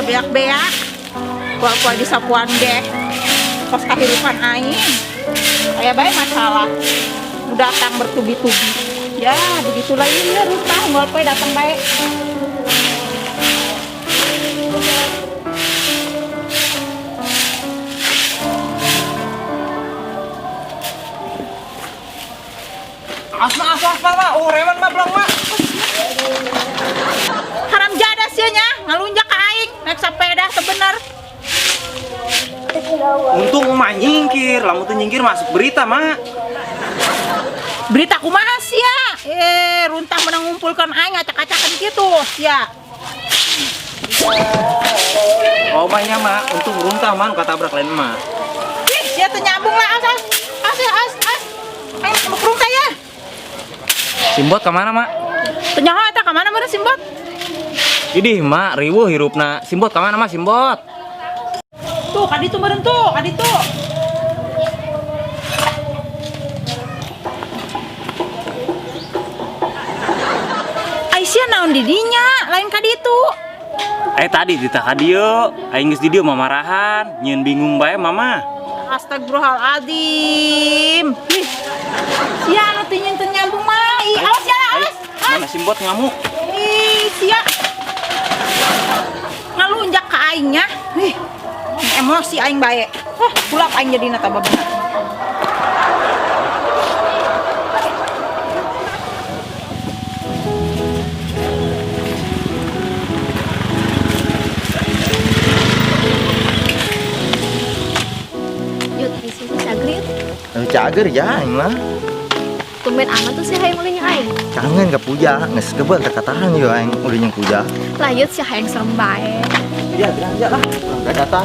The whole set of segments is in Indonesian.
sebeak-beak. Kual-kual di sapuan deh. Kos kehidupan aing. Kayak baik masalah. Udah datang bertubi-tubi. Ya, begitulah ini ya Ruta. Nggak apa datang baik. Asma, mak. Oh, reman mah belum mak. Haram jada sianya ngalunjak ke aing naik sepeda sebenar. Untung mah nyingkir, lamun teu nyingkir masuk berita mak. Berita kumaha sia? Runtah menang ngumpulkan aing acak-acakan gitu sia. Oh mahnya mak, untung runtah man kata tabrak lain mah. Ih, sia teu nyambung lah as. Aing mau runtah ya. Simbot kemana mak? Teu nyaho eta ka mana bener Simbot? Idih mak, riweuh hirupna. Simbot kemana mak Simbot? Tuh, kaditu meureun tuh, kaditu. Aisyah naon di dinya, lain kaditu. Tadi ditah ka dieu, aing geus di dieu mamarahan, nyieun bingung bae mama. Astagfirullahaladzim. Ih, sia anu teu nyambung mah. Ih, awas ya, awas. Mana Simbot ngamuk? Ih, sia. Ngalunjak ka aingnya. Ih, emosi aing bae. Wah, kulap aing jadina tambah bener. Yud, di sini Cagrit. Cager ya aing mah. Tumben amat tuh si Hayang ulinya aing. Kangen gak puja, nges kebel terkatahan yo aing udah yang puja. Lanjut si Hayang serem bae. Iya, bilang aja lah. Enggak datang.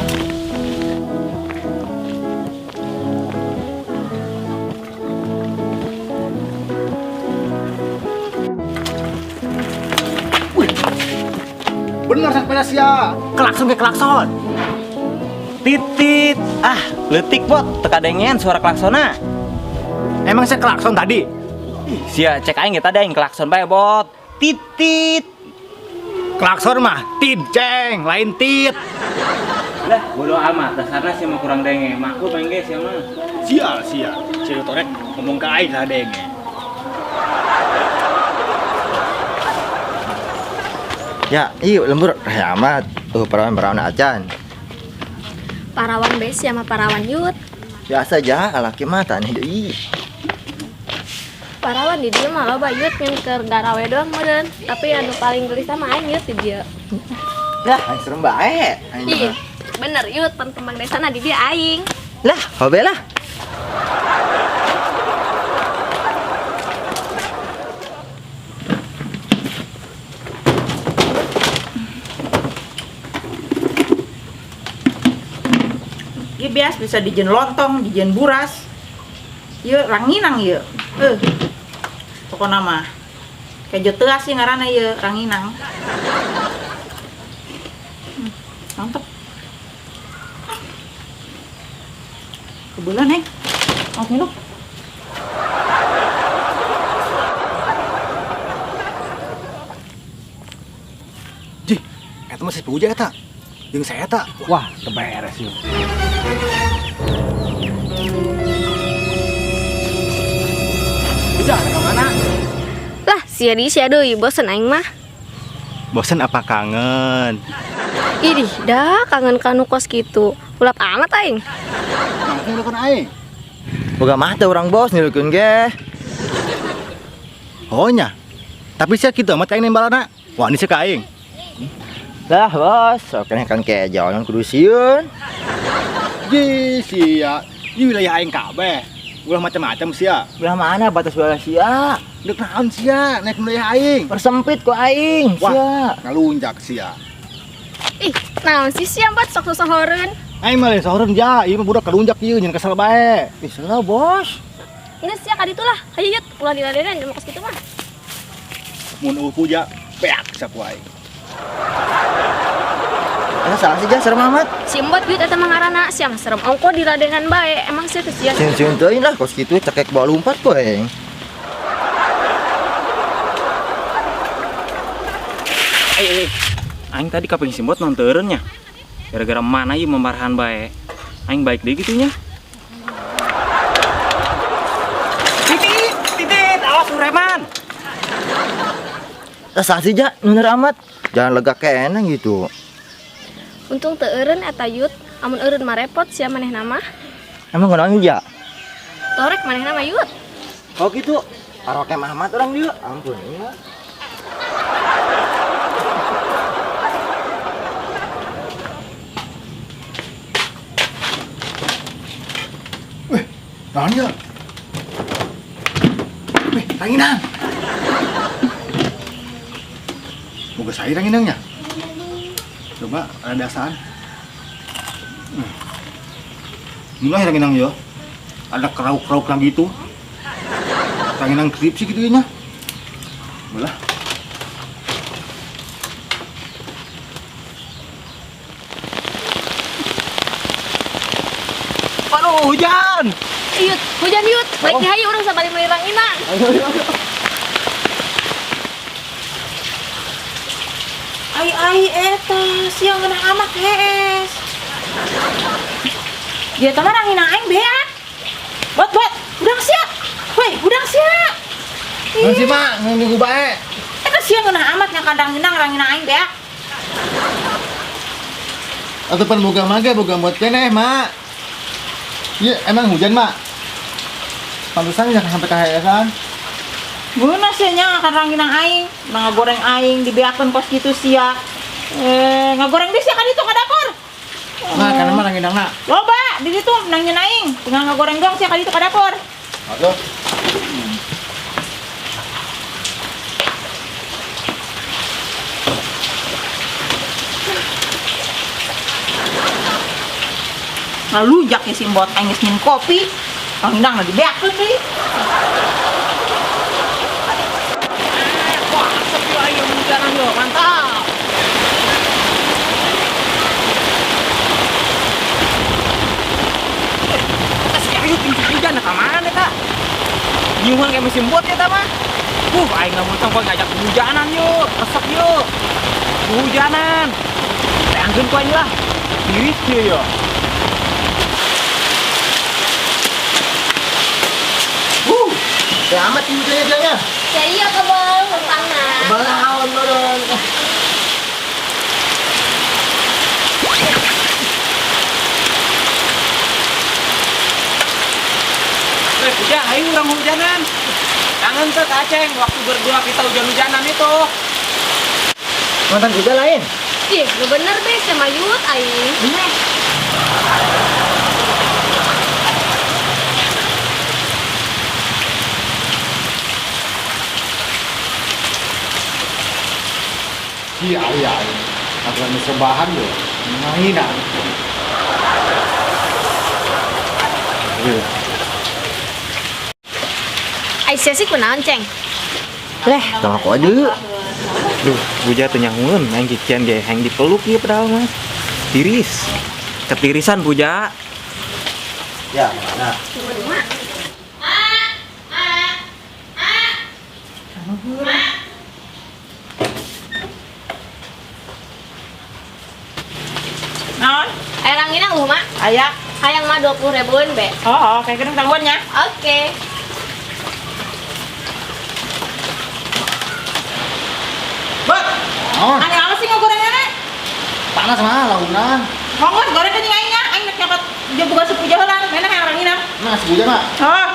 Bener sepeda sia. Klakson ke klakson. Titit. Ah, leutik bot, teka dengen suara klaksona. Emang saya klakson tadi? Sia cek aing tadi aing klakson bae bot. Titit. Klakson mah tit ceng, lain tit. Lah, bodo amat, dasarnya sih mah kurang denge. Maku pengen guys ya mah. Sia. Si Torek ngomong ke aing lah denge. Ya, iya lembur amat. Tuh perawan acan. Parawan bes sama parawan Yud. Biasa aja, laki mah tanya deui. Parawan di dia mah loba Yud yang keur garawe doang meureun. Tapi anu paling gelis sama aing Yud di dia. Lah, aing serem bae. Aing Ih, mah. bener Yud pan kembang desana di dia aing. Lah, hobe lah. Ieu bias bisa dijen lontong, dijen buras. Ieu ranginang ieu. Pokona mah kejo teuas sih ngaranna ieu ranginang. Mantap. Kebulan mau minum. Jih, eta mah si puja eta. Jeung saya eta. Wah, teberes yuk. Puja, ada mana? Lah, sia deui bosen aing mah. Bosen apa kangen? Idih, dah kangen kanu kos gitu. Ulap amat aing. Kangen udah aing. Boga mah teh urang bos nilukeun ge. Oh nya. Tapi sia kitu amat aing nembalana. Wah, ini sia ka aing. Lah bos, oke kan kejo non kudu sieun. Jih, sia. Ini wilayah aing kabeh. Ulah macam-macam sia. Belah mana batas belah sia? Dek naon sia, naik wilayah aing. Persempit ku aing, sia. Wah, ngalunjak sia. Ih, naon sih sia bat sok sosoreun. Aing mah lain sahoreun ja, ieu mah budak kalunjak ieu nyen kesel bae. Ih, salah bos. Ini sia ka ditu lah. Hayu Yud, ulah diladenan jeung kos kitu mah. Mun puja beak saku aing. Ana salah sih ja serem amat. Simbot Yud eta mah ngaranna sia mah serem ongko diladenan bae. Emang sia teh sia. Sieun teuing lah kos kitu cekek bawa lumpat ku aing. aing tadi kaping simbot nonterennya. Gara-gara mana ieu memarahan bae. Aing baik deh gitunya. Titit, awas Sureman. Saksi ja, bener amat. Jangan lega kena gitu. Untung teu eureun eta Yud. Amun eureun mah repot sia manehna mah. Emang kenapa ja? Torek manehna mah Yud. Oh gitu. Arwake Mamat orang dia. Ampun ya. Naon ya? Ranginang. Moga saya ranginangnya. Coba ada dasaan. Mulai ranginang ya. Ada kerauk-kerauk lagi itu. Ranginang skripsi gitu ya. Boleh. Aduh, hujan. Yud, hujan Yud. Baik hayu urang sabari meuli ranginang. Ai eta siang kena amak hees. Dia teman ranginang aing beak. Buat, udang siap. Woi, udang siap. Nanti mak nunggu bae. Eta siang kena amat ngakadang ranginang aing beak. Atau pan boga mage boga buat keneh mak. Iya emang hujan mak. Pantesan jangan sampai kahayasan. Guna sih nya akan ranginang aing, ngagoreng aing dibeakeun kos gitu sia. Ngagoreng di sia kan itu ka dapur. Nah, karena mah ranginang nak. Loba, di ditu nangin aing, tinggal ngagoreng doang sia ka ditu ka dapur. Aduh. Lalu jak ya simbot aing geus minum kopi. Ranginang dibeakeun deui. Wah, sepi aing hujanan yo, mantap. Ayo tinggal hujan ka mana eta? Nyuhun kayak mesin bot eta mah. Aing ngamuntang poe ngajak hujanan yuk, resep yuk. Hujanan. Teangkeun ku aing lah. Iris kieu yo. Ya amat hujannya bilangnya. Ya iya kebang, tentangna. Balaon meureun. Hujan, ayo urang hujanan. Kangen tuh Aceng, waktu berdua kita hujan-hujanan itu. Mantan juga lain. Ih, lu bener deh sama Yud aing. Iya, aturan sebahan yo. Mainan. Aisyah sih kunaon, Ceng? Leh, sama aku aja. Duh, hujan tuh nyangun, aing kician ge hang dipeluk ieu padahal mah. Tiris. Ketirisan puja. Ya, mana? Naon? Aya ranginang lu, Mak. Aya. Hayang mah 20.000-an, Be. Oh, kayak kena tangguannya. Oke. Bot. Oh, Ane apa sih ngagorengnya nek? panas mah launan. Monggo goreng ke aingnya, aing nek nyapat dia buka supu jahelan, mana yang ranginang. Mas hujan mak. Oh.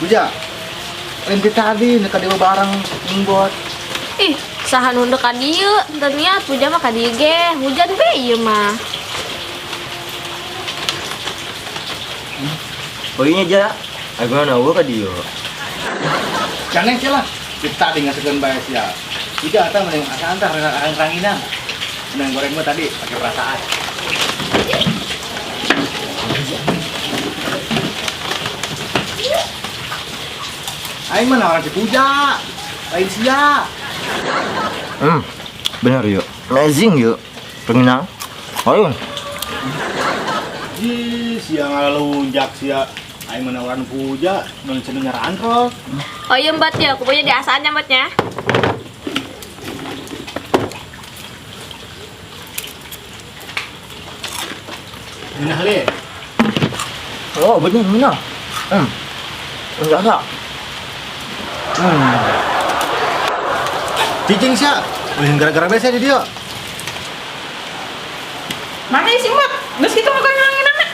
Hujan. Lempi tadi neka dewa bareng ngimbot. Ih, saha nu ka dieu? Ternyata puja mah ka dieu ge. Hujan be ieu mah. Poinnya ja. Aku nahu ka dia. Jangan sih lah. Kita dengan segan bayar sia. Tidak atau mending antar ranginang. Senang goreng mah tadi pakai perasaan. Aing mana orang dipuja. Lain sia. Benar yuk. Amazing yuk. Pengenang. Ayo. Ih, sia ngalunjak sia. Aing menawaran puja, non cenah nyarantro. Oh iya Mbak ya, aku punya di asaannya Mbaknya. Minah le. Oh, bener bener. Enggak enggak. Cicing sia. Ulin gara-gara bese di dia. Mana sih Mbak? Geus kitu mah nangin anak.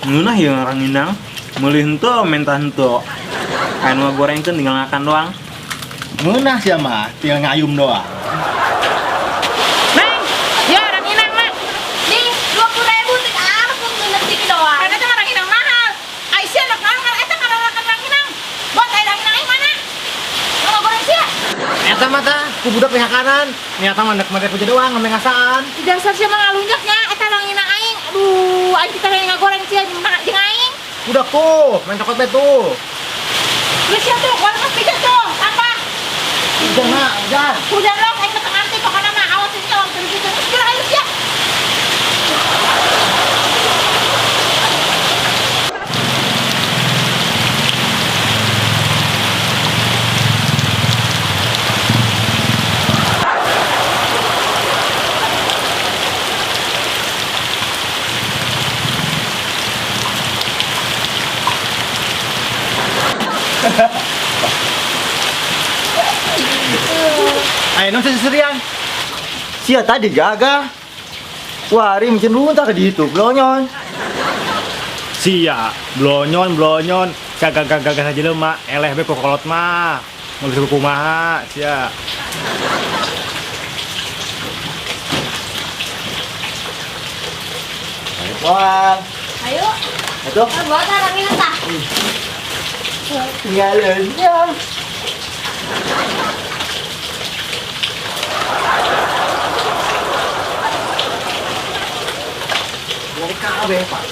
Ngeunah ya orang Minang. Meulih henteu mentah henteu. Anu gorengkeun tinggal ngakan doang. Ngeunah sia mah, tinggal ngayum doang. Neng, ya orang inang mah. Nih, 20.000 tik arep ngeuneuh tiki doang. Karena teh orang inang mahal. Aisyah nak ngangar eta kana orang inang. Buat aya orang inang mana? Mau goreng sia? Eta mah tah ku budak pihak kanan. Nyata mah nek made puja doang ngomong ngasaan. Dasar sia mah ngalunyaknya eta orang inang aing. Aduh, aing kita yang ngagoreng sia jeung aing. Udah tuh, main cokot be tuh. Geus sia tuh, goreng mas pijat tuh. Apa? Udah nak, udah. Hujan lo, aing teu ngarti pokona mah awas ini orang terus terus kira aing sia. Ayo non seserian. Sia tadi jaga. Wah, hari mungkin lunta ke di itu, blonyon. Sia, blonyon. Gagak saja lo mak, eleh be pokolot mah. Nulis ke kumaha, sia. Wah, Ayo, itu buat orang ini tah. tinggalin ya. Dari kabeh, Pak.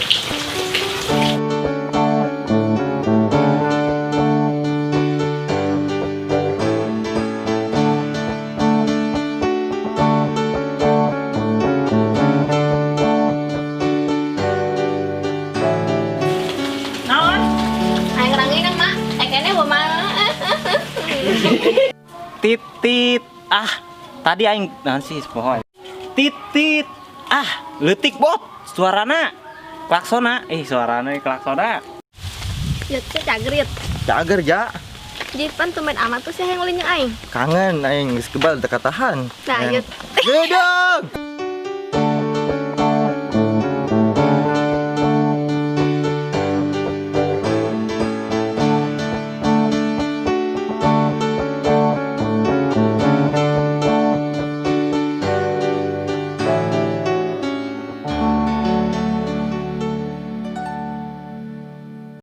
Naon? Aing orang ini Mak. Ekene bawa mana? Titit. Ah, tadi aing naon sih poho. Titit. Ah, leutik bot. Suarana. Klaksona. Suarana klaksona. Yut, cagerit. Cager ja. Jipan tumen amat tuh sih yang ulinya aing. Kangen aing geus kebal teu katahan. Nah, yut. Gedong.